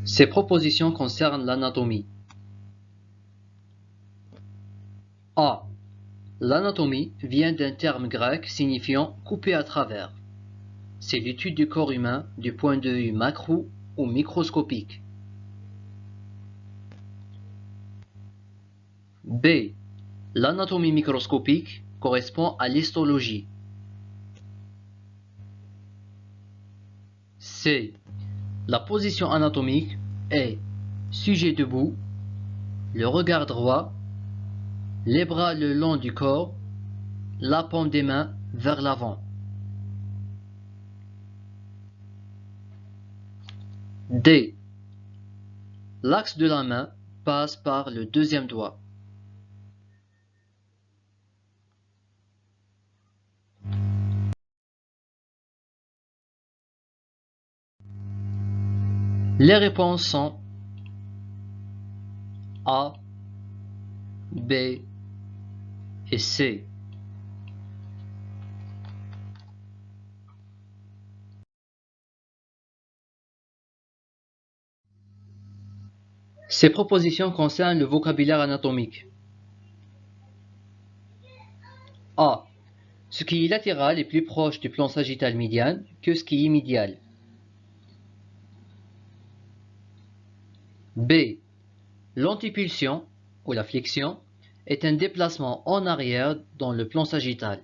Ces propositions concernent l'anatomie. A. L'anatomie vient d'un terme grec signifiant couper à travers. C'est l'étude du corps humain du point de vue macro ou microscopique. B. L'anatomie microscopique correspond à l'histologie. C. La position anatomique est sujet debout, le regard droit, les bras le long du corps, la paume des mains vers l'avant. D. L'axe de la main passe par le deuxième doigt. Les réponses sont A, B et C. Ces propositions concernent le vocabulaire anatomique. A. Ce qui est latéral est plus proche du plan sagittal médian que ce qui est médial. B. L'antipulsion, ou la flexion, est un déplacement en arrière dans le plan sagittal.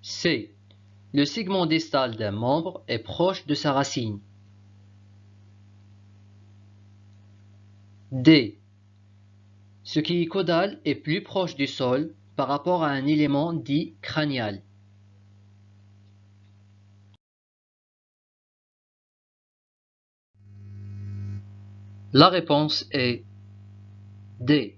C. Le segment distal d'un membre est proche de sa racine. D. Ce qui est caudal est plus proche du sol par rapport à un élément dit crânial. La réponse est D.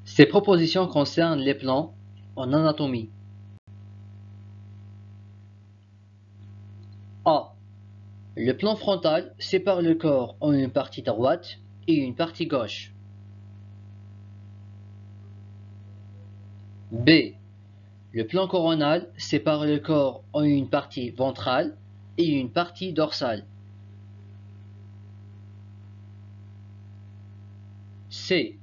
Ces propositions concernent les plans en anatomie. A. Le plan frontal sépare le corps en une partie droite et une partie gauche. B. Le plan coronal sépare le corps en une partie ventrale et une partie dorsale. C.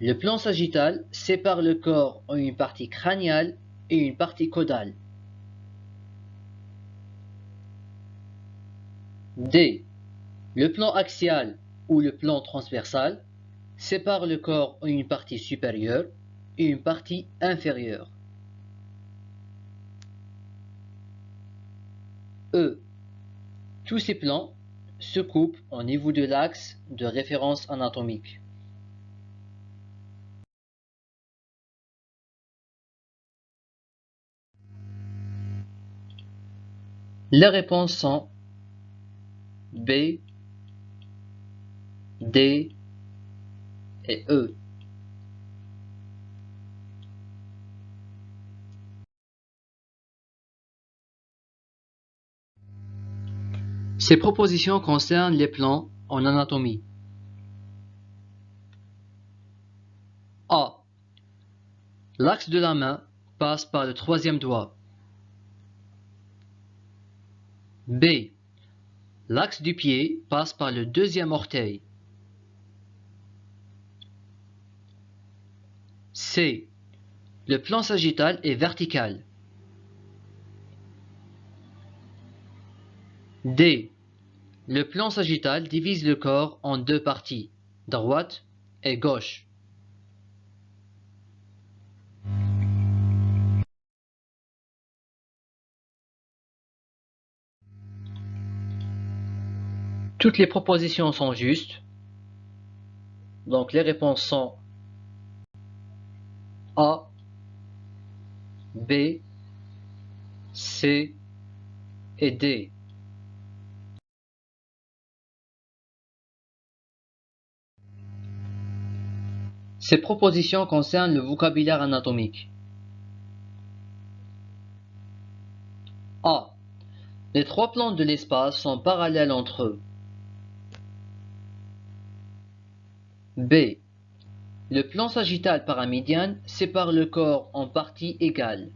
Le plan sagittal sépare le corps en une partie crâniale et une partie caudale. D. Le plan axial ou le plan transversal sépare le corps en une partie supérieure et une partie inférieure. E. Tous ces plans se coupent au niveau de l'axe de référence anatomique. Les réponses sont B, D et E. Ces propositions concernent les plans en anatomie. A. L'axe de la main passe par le troisième doigt. B. L'axe du pied passe par le deuxième orteil. C. Le plan sagittal est vertical. D. Le plan sagittal divise le corps en deux parties, droite et gauche. Toutes les propositions sont justes, donc les réponses sont A, B, C et D. Ces propositions concernent le vocabulaire anatomique. A. Les trois plans de l'espace sont parallèles entre eux. B. Le plan sagittal paramédian sépare le corps en parties égales.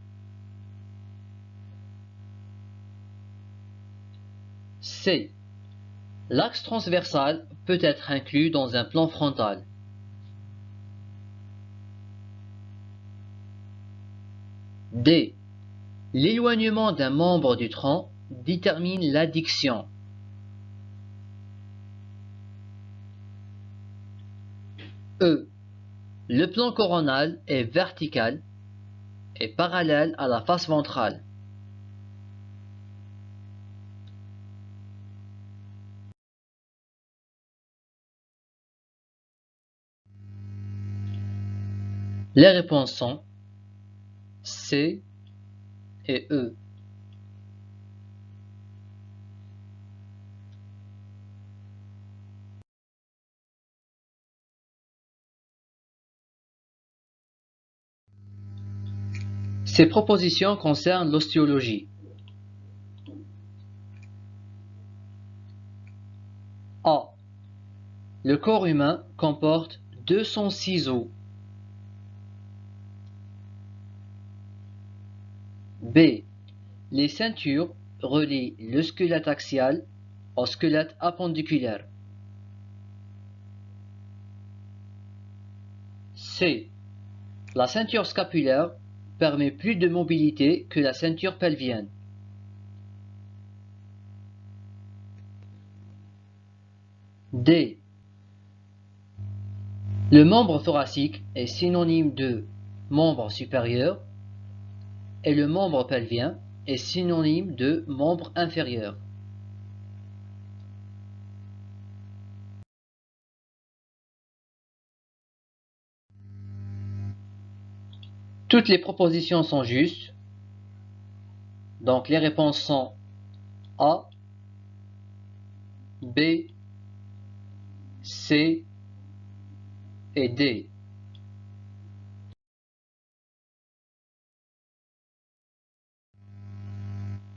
C. L'axe transversal peut être inclus dans un plan frontal. D. L'éloignement d'un membre du tronc détermine l'adduction. E. Le plan coronal est vertical et parallèle à la face ventrale. Les réponses sont C et E. Ces propositions concernent l'ostéologie. A. Le corps humain comporte 206 os. B. Les ceintures relient le squelette axial au squelette appendiculaire. C. La ceinture scapulaire permet plus de mobilité que la ceinture pelvienne. D. Le membre thoracique est synonyme de membre supérieur et le membre pelvien est synonyme de membre inférieur. Toutes les propositions sont justes, donc les réponses sont A, B, C et D.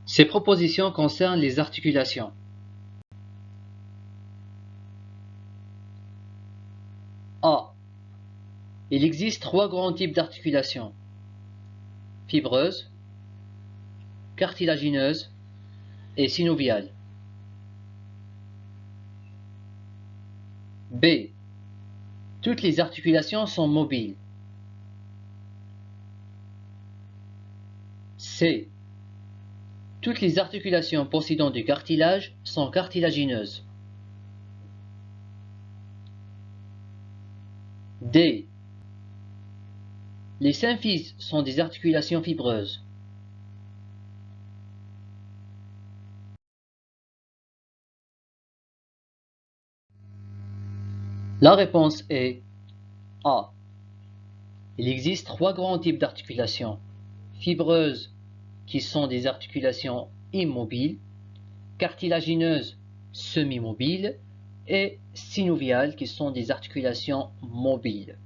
Ces propositions concernent les articulations. A. Il existe 3 grands types d'articulations: fibreuse, cartilagineuse et synoviale. B. Toutes les articulations sont mobiles. C. Toutes les articulations possédant du cartilage sont cartilagineuses. D. Les symphyses sont des articulations fibreuses. La réponse est A. Il existe 3 grands types d'articulations: fibreuses, qui sont des articulations immobiles, cartilagineuses, semi-mobiles, et synoviales, qui sont des articulations mobiles.